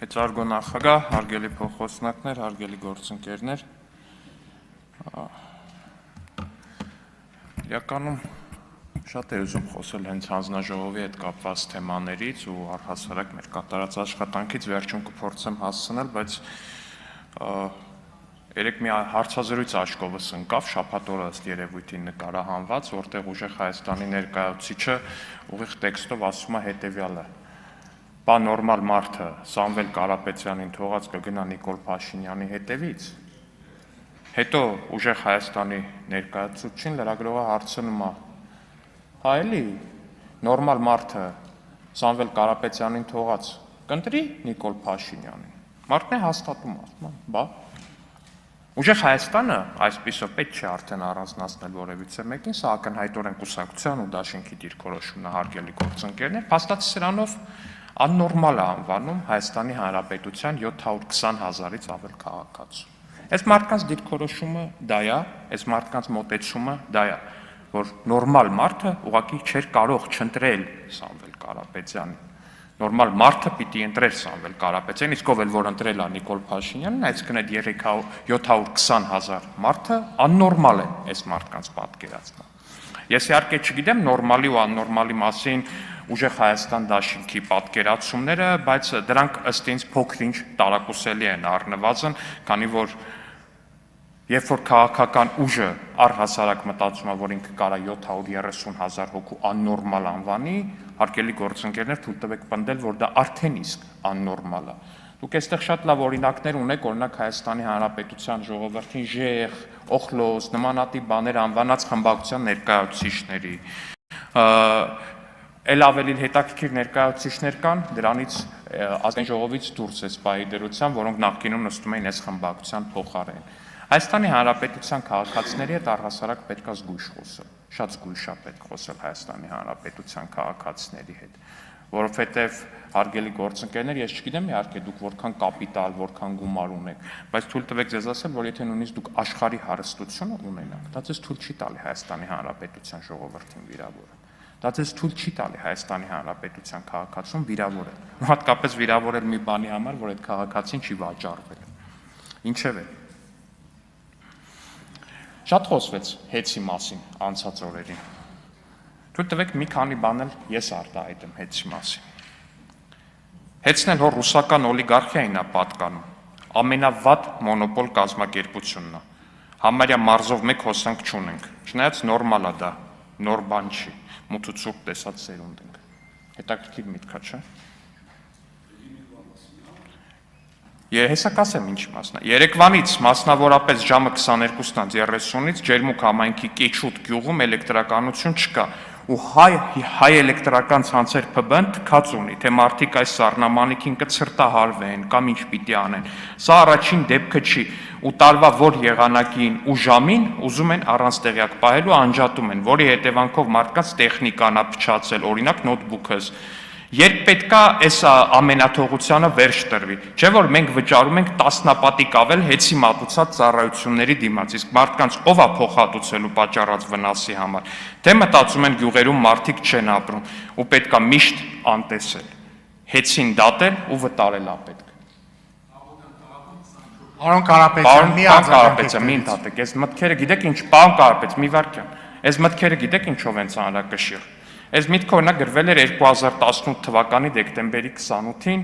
Մեծարգո նախագահ, հարգելի փոխոսնակներ, հարգելի գործընկերներ, իրականում շատ է ուզում խոսել հենց հանձնաժողովի հետ կապված թեմաներից ու առհասարակ մեր կատարած աշխատանքից վերջում կփորձեմ հասցնել, բայց երեք մի հարցազրույց աչքովս ընկավ, շաբաթ օրը ըստ երևույթին նկարահանված, որտեղ ուժեղ Հայաստանի ներկայացուցիչը ուղիղ տեքստով ասում է հետևյալը. Բա նորմալ մարդը Սամվել Կարապետյանին թողած կգնա Նիկոլ Փաշինյանի հետևից, հետո ուժեղ Հայաստանի ներկայացուցչին լրագրողը հարցնում է. հա էլի նորմալ մարդը Սամվել Կարապետյանին թողած կընտրի Նիկոլ Փաշինյանին, մարդն է հաստատում, ասում, բա ուժեղ Հայաստանը այսպիսով պետք չէ արդեն առանձնացնել որևիցե մեկին, սա ակնհայտորեն կուսակցության ու դաշինքի դիրքորոշումն է, հարգելի գործընկերներ, փաստացի սրանով աննորմալ է անվանում Հայաստանի Հանրապետության 720,000-ից ավել քաղաքացու։ Այս մարդկանց դիրքորոշումը դա է, այս մարդկանց մոտեցումը դա է, որ նորմալ մարդը ուղղակի չէր կարող չընտրել Սամվել Կարապետյանին։ Նորմալ մարդը պիտի ընտրեր Սամվել Կարապետյանին, իսկ ով էլ որ ընտրել է Նիկոլ Փաշինյանին, այսինքն այդ 720,000 մարդը աննորմալ է այս մարդկանց պատկերացնում։ Ես իհարկե չգիտեմ նորմալի ու աննորմալի մասին ուժեղ Հայաստան դաշինքի պատկերացումները, բայց դրանք ըստ ինձ փոքր-ինչ տարակուսելի են առնվազն, քանի որ երբ որ քաղաքական ուժը առհասարակ մտածում է, որ ինքը կարա 730,000 հոգու աննորմալ անվանի, հարգելի գործընկերներ, թույլ տվեք պնդել, որ դա արդեն իսկ աննորմալ է։ Դուք այստեղ շատ լավ օրինակներ ունեք, օրինակ Հայաստանի Հանրապետության ժողովրդին ժեղ, օխլոս, նմանատիպ բաներ անվանած խմբակցության ներկայացուցիչների։ Էլ ավելի հետաքրքիր ներկայացուցիչներ կան, դրանից ազգային ժողովից դուրս է սպայի դրության, որոնք նախկինում նստում էին այս խմբակցության փոխարեն։ Հայաստանի Հանրապետության քաղաքացիների հետ առհասարակ պետք է զգույշ խոսել, շատ զգույշ է պետք խոսել Հայաստանի Հանրապետության քաղաքացիների հետ, որովհետև հարգելի գործընկերներ, ես չգիտեմ իհարկե դուք որքան կապիտալ, որքան գումար ունեք, բայց թույլ տվեք ձեզ ասել, որ եթե նույնիսկ դուք աշխարհի հարստությունը ունենաք, դա ձեզ թույլ չի տալի Հայաստանի Հանրապետության ժողովրդին վիրավորել։ Դա ձեզ թույլ չի տալի Հայաստանի Հանրապետության քաղաքացուն վիրավորել։ Հատկապես վիրավորել մի բանի համար, որ այդ քաղաքացին չի վաճառվել։ Ինչևէ, շատ խոսվեց հեծի մասին անցած օրերին։ Թույլ տվեք մի քանի բան էլ ես արտահայտեմ հեծի մասին։ Հեծն էլ հոր ռուսական օլիգարխիային է պատկանում, ամենավատ մոնոպոլ կազմակերպությունն է։ Համարյա մարզով մեկ հոսանք չունենք, չնայած նորմալ է դա, նոր բան չի, մութ ու ցուրտ տեսած սերունդ ենք։ Հետաքրքիր միտք է, չէ՞։ Հեսա կասեմ ինչ մասն է։ Երեկվանից մասնավորապես ժամը 22:30-ից Ջերմուկ համայնքի Կեչուտ գյուղում էլեկտրականություն չկա ու հայ էլեկտրական ցանցեր ՓԲ-ն թքած ունի, թե մարդիկ այս սառնամանիքին կցրտահարվեն կամ ինչ պիտի անեն։ Սա առաջին դեպքը չի ու տարվա որ եղանակին ու ժամին ուզում են առանց տեղյակ պահելու անջատում են, որի հետևանքով մարդկանց տեխնիկան է փչացել, օրինակ նոթբուքս։ Երբ պետք է այս ամենաթողությանը վերջ տրվի, չէ՞ որ մենք վճարում ենք տասնապատիկ ավել հեծի մատուցած ծառայությունների դիմաց, իսկ մարդկանց ով է փոխհատուցելու պատճառած վնասի համար, թե մտածում են գյուղերում մարդիկ չեն ապրում ու պետք է միշտ անտեսել, հեծին դատել ու վտարել է պետք։ Պարոն Կարապետյան, մի ընդհատեք, այս մտքերը գիտեք ինչ, պարոն Կարապետյան, մի վարքյան, այս մտքերը գիտեք ինչով են ծանրակշիռ։ Այս միտքը օրինակ գրվել էր 2018 թվականի դեկտեմբերի 28-ին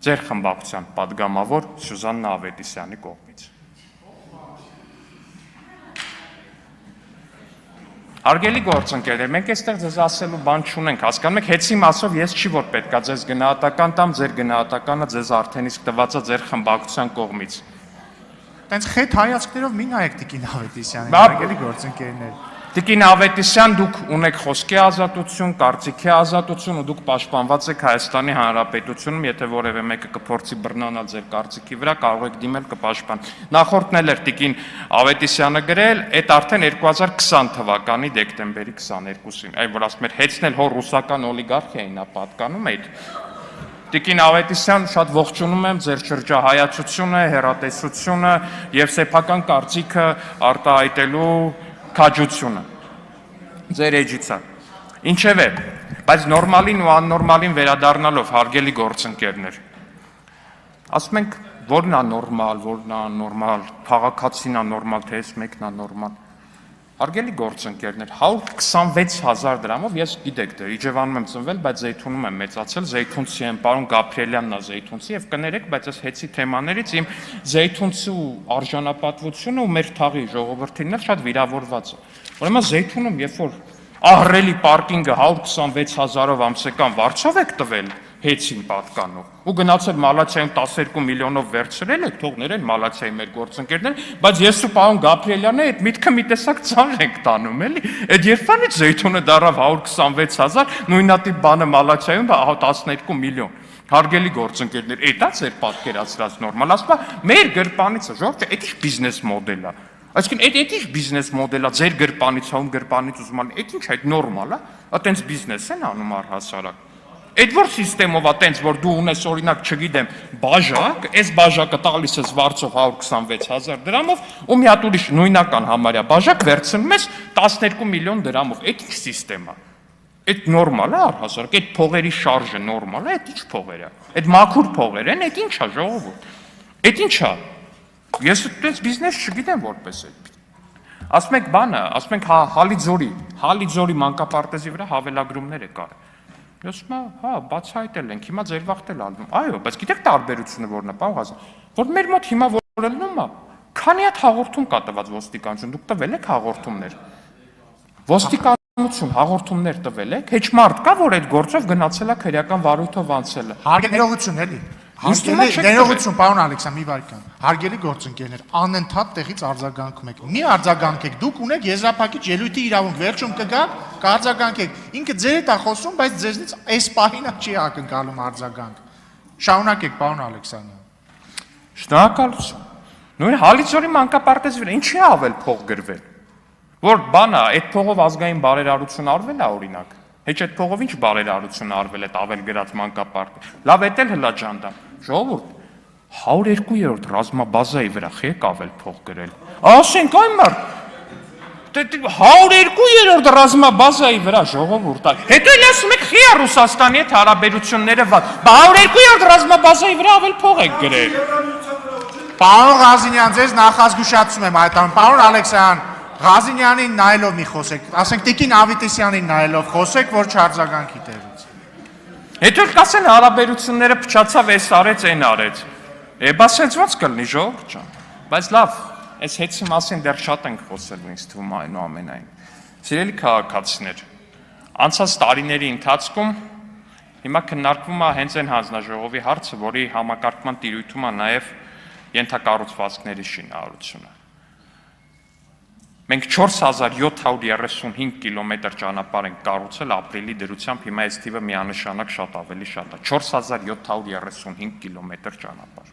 ձեր խմբակցության պատգամավոր Սյուզաննա Ավետիսյանի կողմից։ Հարգելի գործընկերներ, մենք այստեղ ձեզ ասելու բան չունենք, հասկանում եք, հեծի մասով ես չի որ պետքա ձեզ գնահատական տամ, ձեր գնահատականը ձեզ արդեն իսկ տված է ձեր խմբակցության կողմից։ Տենց խետ հայացքներով մի նայեք Տիկին Ավետիսյանին, հարգելի գործընկերներ։ Տիկին Ավետիսյան, դուք ունեք խոսքի ազատություն, կարծիքի ազատություն ու դուք պաշտպանված եք Հայաստանի Հանրապետությունում, եթե որևէ մեկը կփորձի բռնանալ ձեր կարծիքի վրա, կարող եք դիմել կպաշտպան։ Նախորդն էլ էր Տիկին Ավետիսյանը գրել, այդ արդեն 2020 թվականի դեկտեմբերի 22-ին, այ որ ասում էր հեծն էլ հոր ռուսական օլիգարխիային է պատկանում այդ։ Տիկին Ավետիսյան, շատ ողջունում եմ ձեր շրջահայացությունը, հեռատեսությունը եւ սեփական կարծիքը արտահայտելու քաջությունը ձեր էջից է։ Ինչևէ, բայց նորմալին ու աննորմալին վերադառնալով հարգելի գործընկերներ, ասում ենք, որն է նորմալ, քաղաքացին է նորմալ, թե ես մեկն է նորմալ։ Հարգելի գործընկերներ, 126,000 դրամով ես գիտեք դե Իջևանում եմ ծնվել, բայց Զեյթունում եմ մեծացել, Զեյթունցի եմ, պարոն Գաբրիելյանն է Զեյթունցի եւ կներեք, բայց այս հեծի թեմաներից իմ Զեյթունցու արժանապատվությունը ու մեր թաղի ժողովրդինն էլ շատ վիրավորված է։ Ուրեմն Զեյթունում երբ որ ահռելի պարկինգը 126,000-ով ամսական վարձով եք տվել հեծին պատկանող ու գնացել Մալացիայում 12 միլիոնով վերցրել եք, թող ներեն Մալացիայի մեր գործընկերներ, բայց ես ու պարոն Գաբրիելյանը այդ միտքը մի տեսակ ծանր ենք տանում, էլի։ Այդ երբանից Զեյթունը դարավ 126,000, նույնատիպ բանը Մալացիայում 12 միլիոն։ Հարգելի գործընկերներ, էտա ձեր պատկերացրած նորմալ, ասում մեր գրպանիցը, Ժորժը, էդ ի՞նչ բիզնես մոդել է։ Այսինքն այդ ի՞նչ բիզնես մոդել է, ձեր գրպանիցում գրպանից ուզում ալ, այդ ի՞նչ այդ նորմալ է, այտենց բիզնես են անում առհասարակ։ Այդ որ սիստեմով է տենց, որ դու ունես օրինակ, չգիտեմ, բաժակ, այս բաժակը տալիս ես վարձով 126,000 դրամով, ու մի հատ ուրիշ նույնական համարյա բաժակ վերցնում ես 12 միլիոն դրամով։ Այդ ի՞նչ սիստեմ է։ Այդ նորմալ է առհասարակ, այդ փողերի շարժը նորմալ է, այդ ի՞նչ փողեր է։ Այդ մաքուր փողեր են, այդ ի՞նչ է ժողովուրդ։ Այդ ի՞նչ է։ Ես այդպես բիզնես չգիտեմ որպես այդ։ Ասում եք բանը, ասում ենք Հալիձորի մանկապարտեզի վրա հավելագրումներ է կար։ Ես հա, բացահայտել ենք, հիմա ձեր վախտել ալնում։ Այո, բայց գիտեք տարբերությունը որն է, պարոն Ղազարյան, որ մեր մոտ հիմա որ ելնում է, քանի հատ հաղորդում կա տված ոստիկանություն, դուք տվել եք հաղորդումներ։ Ոստիկանություն հաղորդումներ տվել եք, հեչ մարդ կա, որ այդ գործով գնացել է քրեական վարույթով անցել է։ Ներողություն էլի։ Ներողություն, պարոն Ալեքսան, մի վայրկյան։ Հարգելի գործընկերներ, անընդհատ տեղից արձագանքում եք։ Մի արձագանքեք, դուք ունեք եզրափակիչ ելույթի իրավունք, վերջում կգա, կարձագանքեք։ Ինքը ձեր հետ է խոսում, բայց ձեզնից այս պահին չի ակնկալում արձագանք։ Շարունակեք, պարոն Ալեքսանյան։ Շնորհակալություն։ Նույն Հալիձորի մանկապարտեզի վրա ինչի է ավել փող գրվել։ Որ բանա, այդ փողով ազգային բարերարություն արվել է օրինակ։ Հեչ այդ փողով ինչ բարերարություն արվել է ավել գրած մանկապարտեզ։ Լավ, էդ էլ հլաջանդամ։ Ժողովուրդ 102-րդ ռազմաբազայի վրա եք ավել փող գրել։ Ասենք այն մարդ 102-րդ ռազմաբազայի վրա ժողովուրդ։ Հետո էլ ասում եք խիա Ռուսաստանի հետ հարաբերությունները վատ։ 102-րդ ռազմաբազայի վրա ավել փող եք գրել։ Պարոն Ղազինյան, ձեզ նախազգուշացում եմ այդ պարոն Ալեքսյան, Ղազինյանին նայելով մի խոսեք, ասենք Տիկին Ավետիսյանին նայելով խոսեք, որ չարձագանքի տեղից։ Հետո էլ կասեն հարաբերությունները փչացավ, էս արեց, այն արեց։ Բա սենց ոնց կլինի ժողովուրդ ջան։ Բայց լավ, այս հեծի մասին դեռ շատ ենք խոսել, ինձ թվում է այնուամենայն։ Սիրելի քաղաքացիներ, անցած տարիների ընթացքում հիմա քննարկվում է հենց այն հանձնաժողովի հարցը, որի համակարգման տիրույթում է նաև ենթակառուցվածքների շինարարությունը։ Մենք 4735 կիլոմետր ճանապարհ ենք կառուցել ապրիլի դրությամբ, հիմա այս թիվը միանշանակ շատ ավելի շատ է, 4735 կիլոմետր ճանապարհ։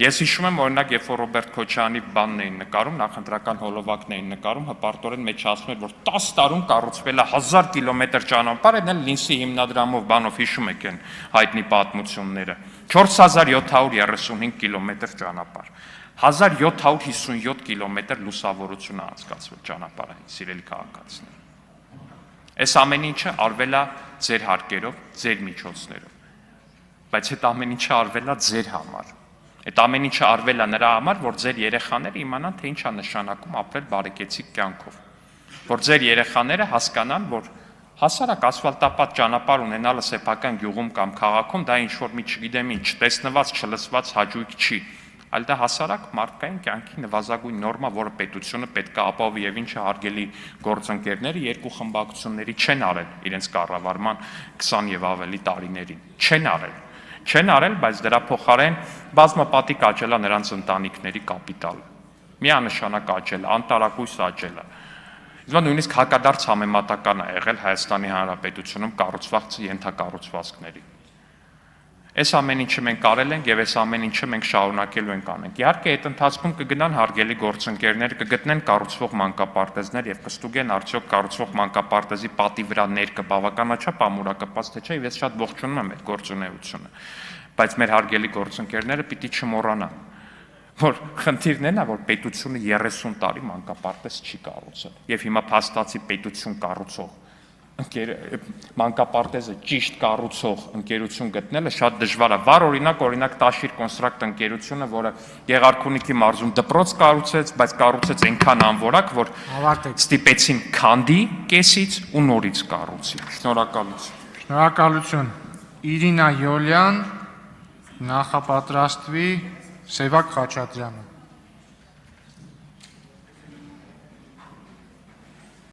Ես հիշում եմ օրինակ, երբ որ Ռոբերտ Քոչարյանի բանն էին նկարում, նախընտրական հոլովակն էին նկարում, հպարտորեն մեջ ասում էր, որ 10 տարում կառուցվել է 1000 կիլոմետր ճանապարհ, այն էլ Լինսի հիմնադրամով բանով հիշում եք այն հայտնի պատմությունները, 4735 կիլոմետր ճանապարհ, 1757 կիլոմետր լուսավորություն է անցկացվել ճանապարհային, սիրելի քաղաքացիներ։ Այս ամեն ինչը արվել է ձեր հարկերով, ձեր միջոցներով, բայց այդ ամեն ինչը արվել է ձեր համար։ Այդ ամեն ինչը արվել է նրա համար, որ ձեր երեխաները իմանան, թե ինչ է նշանակում ապրել բարեկեցիկ կյանքով, որ ձեր երեխաները հասկանան, որ հասարակ ասֆալտապատ ճանապարհ ունենալը սեփական գյուղում կամ քաղաքում դա ինչ որ մի չգիտեմ ինչ, տեսնված, չլսված հաճույք չի, այլ դա հասարակ մարդկային կյանքի նվազագույն նորմա, որը պետությունը պետք է ապահովի եւ ինչը հարգելի գործընկերները երկու խմբակցությունների չեն արել իրենց կառավարման 20 եւ ավելի տարիներին, չեն արել, բայց դրա փոխարեն բազմապատիկ աճել է նրանց ընտանիքների կապիտալը, միանշանակ աճել է, անտարակույս աճել է։ Իսկ նույնիսկ հակադարձ համեմատական է եղել Հայաստանի Հանրապետությունում կառուցված ենթակառուցվածքների։ Այս ամեն ինչը մենք արել ենք եւ այս ամեն ինչը մենք շարունակելու ենք անենք։ Իհարկե, այդ ընթացքում կգնան հարգելի գործընկերներ, կգտնեն կառուցվող մանկապարտեզներ եւ կստուգեն արդյոք կառուցվող մանկապարտեզի պատի վրա ներկը բավականաչափ ամուրակապած թե չէ, եւ ես շատ ողջունում եմ այդ գործունեությունը։ Բայց մեր հարգելի գործընկերները պիտի չմոռանան, որ խնդիրն այն է, որ պետությունը 30 տարի մանկապարտեզ չի կառուցել եւ հիմա փաստացի պետություն կառուցող մանկապարտեզը ճիշտ կառուցող ընկերություն գտնելը շատ դժվար է։ Վառ օրինակ Տաշիր կոնստրակտ ընկերությունը, որը Եղարքունիքի մարզում դպրոց կառուցեց, բայց կառուցեց այնքան անորակ, որ ստիպեցին քանդի կեսից ու նորից կառուցի։ Շնորհակալություն։ Շնորհակալություն։ Իրինա Յոլյան, նախապատրաստվի Սևակ Խաչատրյանը։